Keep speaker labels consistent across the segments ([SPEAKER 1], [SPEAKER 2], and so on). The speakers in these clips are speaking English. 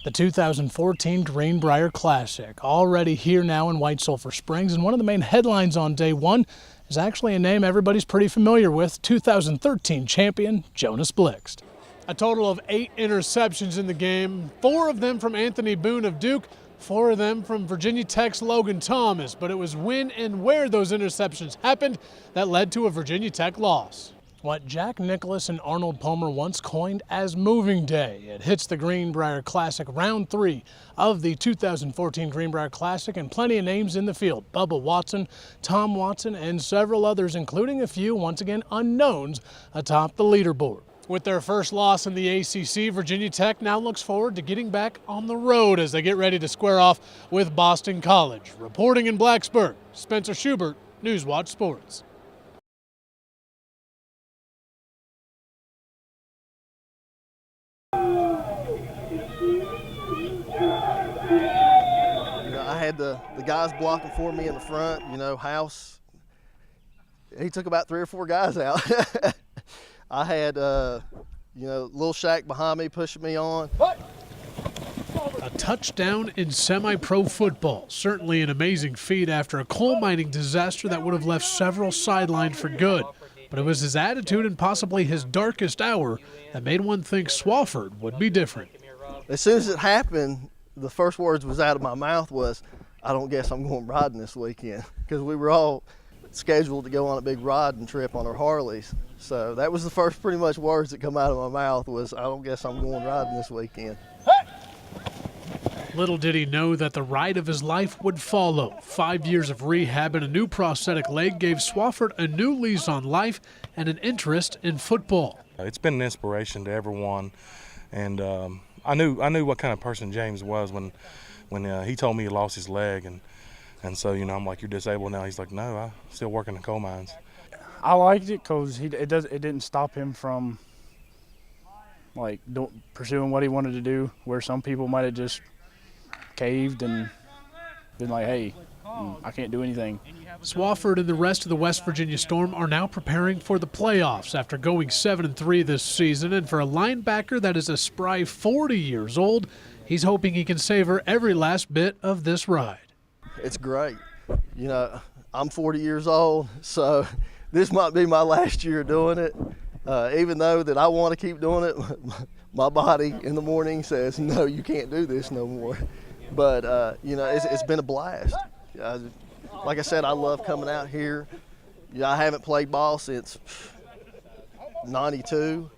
[SPEAKER 1] The 2014 Greenbrier Classic, already here now in White Sulphur Springs, and one of the main headlines on day one is actually a name everybody's pretty familiar with, 2013 champion Jonas Blixt. A total of 8 interceptions in the game, 4 of them from Anthony Boone of Duke, 4 of them from Virginia Tech's Logan Thomas, but it was when and where those interceptions happened that led to a Virginia Tech loss. What Jack Nicklaus and Arnold Palmer once coined as moving day. It hits the Greenbrier Classic, round 3 of the 2014 Greenbrier Classic, and plenty of names in the field. Bubba Watson, Tom Watson, and several others, including a few, once again, unknowns atop the leaderboard. With their first loss in the ACC, Virginia Tech now looks forward to getting back on the road as they get ready to square off with Boston College. Reporting in Blacksburg, Spencer Schubert, Newswatch Sports.
[SPEAKER 2] I had the guys blocking for me in the front, House. He took about 3 or 4 guys out. I had, Lil Shaq behind me pushing me on.
[SPEAKER 1] A touchdown in semi-pro football. Certainly an amazing feat after a coal mining disaster that would have left several sidelined for good. But it was his attitude and possibly his darkest hour that made one think Swofford would be different.
[SPEAKER 2] As soon as it happened, the first words was out of my mouth was, I don't guess I'm going riding this weekend, because we were all scheduled to go on a big riding trip on our Harleys. So that was the first pretty much words that come out of my mouth was, I don't guess I'm going riding this weekend.
[SPEAKER 1] Little did he know that the ride of his life would follow. 5 years of rehab and a new prosthetic leg gave Swofford a new lease on life and an interest in football.
[SPEAKER 3] It's been an inspiration to everyone, and I knew what kind of person James was when he told me he lost his leg, and so I'm like, you're disabled now. He's like, no, I still work in the coal mines.
[SPEAKER 4] I liked it because it didn't stop him from pursuing what he wanted to do, where some people might have just caved and been like, hey, I can't do anything.
[SPEAKER 1] Swofford and the rest of the West Virginia Storm are now preparing for the playoffs after going 7-3 this season, and for a linebacker that is a spry 40 years old, he's hoping he can savor every last bit of this ride.
[SPEAKER 2] It's great. I'm 40 years old, so this might be my last year doing it. Even though that I want to keep doing it, my body in the morning says, no, you can't do this no more. But, it's been a blast. Like I said, I love coming out here. I haven't played ball since '92.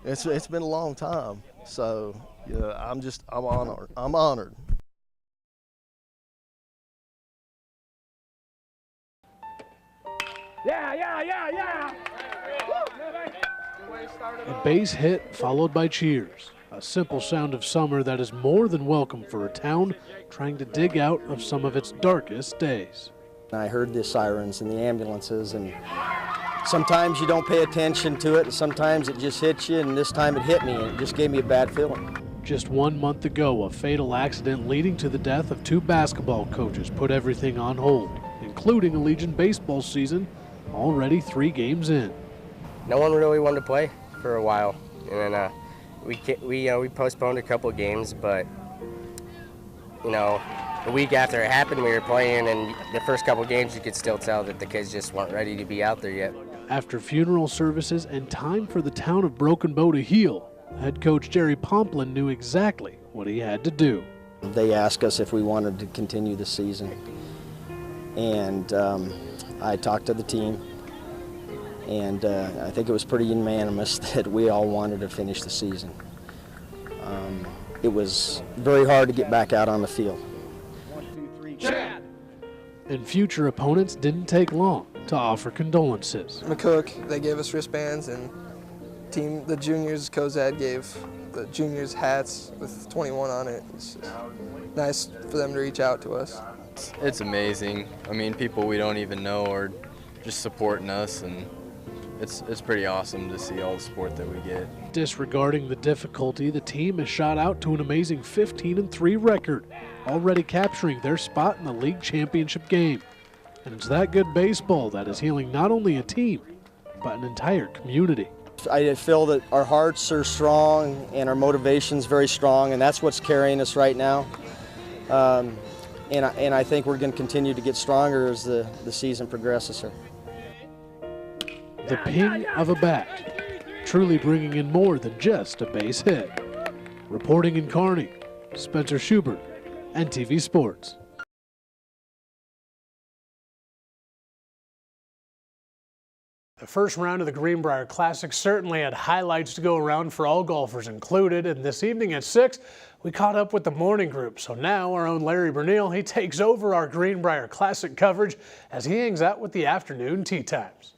[SPEAKER 2] It's been a long time. So, I'm honored. I'm honored.
[SPEAKER 1] Yeah. A base hit followed by cheers. A simple sound of summer that is more than welcome for a town trying to dig out of some of its darkest days.
[SPEAKER 5] I heard the sirens and the ambulances, and sometimes you don't pay attention to it, and sometimes it just hits you, and this time it hit me, and it just gave me a bad feeling.
[SPEAKER 1] Just 1 month ago, a fatal accident leading to the death of 2 basketball coaches put everything on hold, including a Legion baseball season already 3 games in.
[SPEAKER 6] No one really wanted to play for a while, and then we postponed a couple of games, but the week after it happened, we were playing, and the first couple of games you could still tell that the kids just weren't ready to be out there yet.
[SPEAKER 1] After funeral services and time for the town of Broken Bow to heal, head coach Jerry Pomplin knew exactly what he had to do.
[SPEAKER 5] They asked us if we wanted to continue the season, and I talked to the team, and I think it was pretty unanimous that we all wanted to finish the season. It was very hard to get back out on the field.
[SPEAKER 1] And future opponents didn't take long to offer condolences.
[SPEAKER 7] McCook, they gave us wristbands, and the juniors, Cozad gave the juniors hats with 21 on it. It's just nice for them to reach out to us.
[SPEAKER 8] It's amazing. I mean, people we don't even know are just supporting us, and it's pretty awesome to see all the support that we get.
[SPEAKER 1] Disregarding the difficulty, the team has shot out to an amazing 15-3 record, already capturing their spot in the league championship game. And it's that good baseball that is healing not only a team, but an entire community.
[SPEAKER 5] I feel that our hearts are strong and our motivation's very strong, and that's what's carrying us right now. And I think we're going to continue to get stronger as the season progresses, sir.
[SPEAKER 1] The ping of a bat, truly bringing in more than just a base hit. Reporting in Kearney, Spencer Schubert, NTV Sports. The first round of the Greenbrier Classic certainly had highlights to go around for all golfers included, and this evening at 6, we caught up with the morning group. So now our own Larry Bernil, he takes over our Greenbrier Classic coverage as he hangs out with the afternoon tee times.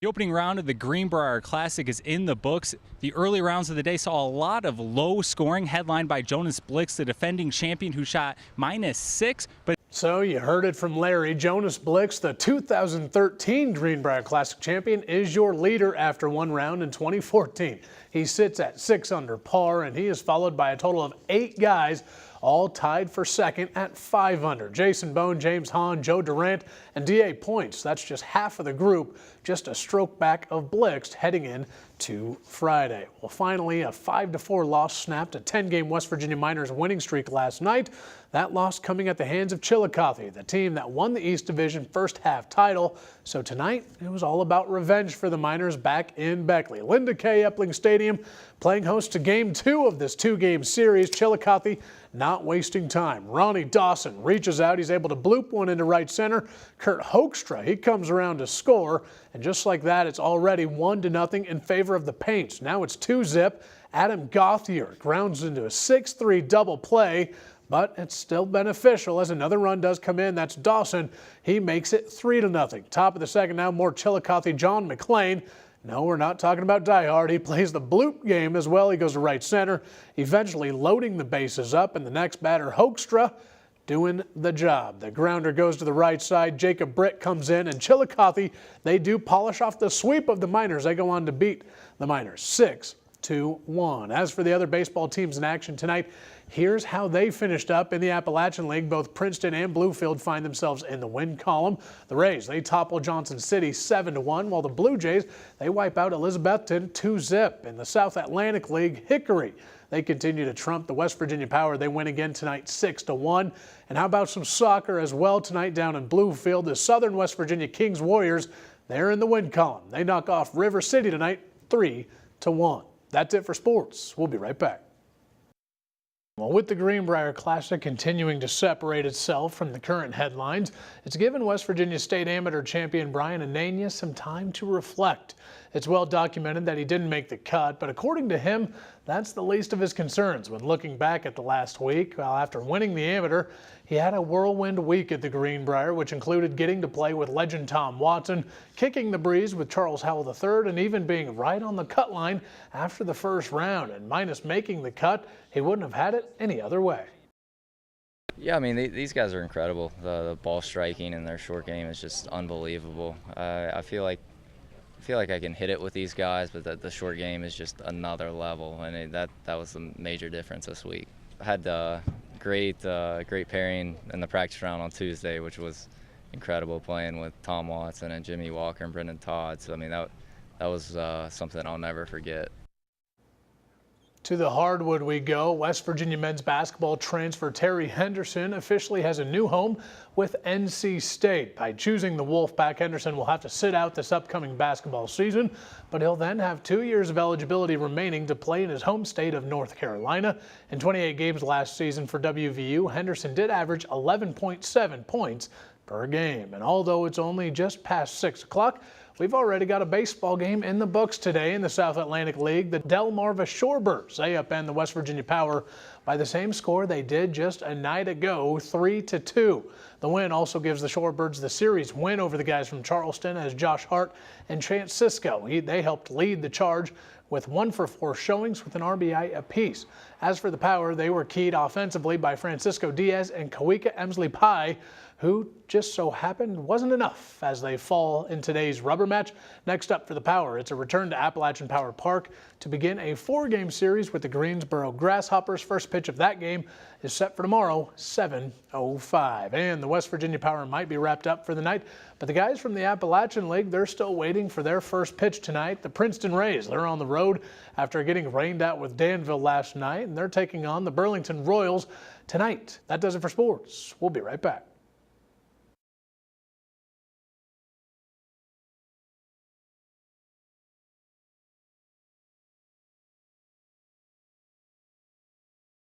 [SPEAKER 9] The opening round of the Greenbrier Classic is in the books. The early rounds of the day saw a lot of low scoring, headlined by Jonas Blix, the defending champion, who shot -6.
[SPEAKER 1] So you heard it from Larry. Jonas Blix, the 2013 Greenbrier Classic champion, is your leader after one round in 2014. He sits at 6 under par, and he is followed by a total of 8 guys, all tied for second at 5 under. Jason Bone, James Hahn, Joe Durant, and D.A. Points. That's just half of the group, just a stroke back of Blix heading in to Friday. Well, finally, a 5-4 loss snapped a 10-game West Virginia Miners winning streak last night. That loss coming at the hands of Chillicothe, the team that won the East Division first half title. So tonight, it was all about revenge for the Miners back in Beckley. Linda K. Epling Stadium playing host to Game 2 of this 2-game series. Chillicothe not wasting time. Ronnie Dawson reaches out. He's able to bloop one into right center. Kurt Hoekstra, he comes around to score. And just like that, it's already 1-0 in favor of the Paints. Now it's 2-zip. Adam Gauthier grounds into a 6-3 double play. But it's still beneficial as another run does come in. That's Dawson. He makes it 3-0. Top of the second now, more Chillicothe. John McClain. No, we're not talking about Die Hard. He plays the bloop game as well. He goes to right center, eventually loading the bases up. And the next batter, Hoekstra, doing the job. The grounder goes to the right side. Jacob Britt comes in, and Chillicothe, they do polish off the sweep of the Miners. They go on to beat the Miners 6-1. As for the other baseball teams in action tonight, here's how they finished up in the Appalachian League. Both Princeton and Bluefield find themselves in the win column. The Rays, they topple Johnson City 7-1, while the Blue Jays, they wipe out Elizabethton 2-zip. In the South Atlantic League, Hickory, they continue to trump the West Virginia Power. They win again tonight 6-1. And how about some soccer as well tonight down in Bluefield? The Southern West Virginia Kings Warriors, they're in the win column. They knock off River City tonight 3-1. That's it for sports. We'll be right back. Well, with the Greenbrier Classic continuing to separate itself from the current headlines, it's given West Virginia State Amateur champion Brian Anania some time to reflect. It's well documented that he didn't make the cut, but according to him, that's the least of his concerns when looking back at the last week. Well, after winning the Amateur, he had a whirlwind week at the Greenbrier, which included getting to play with legend Tom Watson, kicking the breeze with Charles Howell III, and even being right on the cut line after the first round. And minus making the cut, he wouldn't have had it any other way.
[SPEAKER 10] Yeah, I mean, these guys are incredible. The ball striking and their short game is just unbelievable. I feel like I can hit it with these guys, but the short game is just another level, and that was the major difference this week. I had great pairing in the practice round on Tuesday, which was incredible, playing with Tom Watson and Jimmy Walker and Brendan Todd. So I mean, that was something I'll never forget.
[SPEAKER 1] To the hardwood we go. West Virginia men's basketball transfer Terry Henderson officially has a new home with NC State. By choosing the Wolfpack, Henderson will have to sit out this upcoming basketball season, but he'll then have 2 years of eligibility remaining to play in his home state of North Carolina. In 28 games last season for WVU, Henderson did average 11.7 points per game. And although it's only just past 6 o'clock, we've already got a baseball game in the books today in the South Atlantic League. The Delmarva Shorebirds, they upend the West Virginia Power by the same score they did just a night ago, 3-2. The win also gives the Shorebirds the series win over the guys from Charleston, as Josh Hart and Chance Cisco, they helped lead the charge with 1 for 4 showings with an RBI apiece. As for the Power, they were keyed offensively by Francisco Diaz and Kawika Emsley-Pye, who just so happened wasn't enough as they fall in today's rubber match. Next up for the Power, it's a return to Appalachian Power Park to begin a 4-game series with the Greensboro Grasshoppers. First pitch of that game is set for tomorrow, 7:05. And the West Virginia Power might be wrapped up for the night, but the guys from the Appalachian League, they're still waiting for their first pitch tonight. The Princeton Rays, they're on the road after getting rained out with Danville last night, and they're taking on the Burlington Royals tonight. That does it for sports. We'll be right back.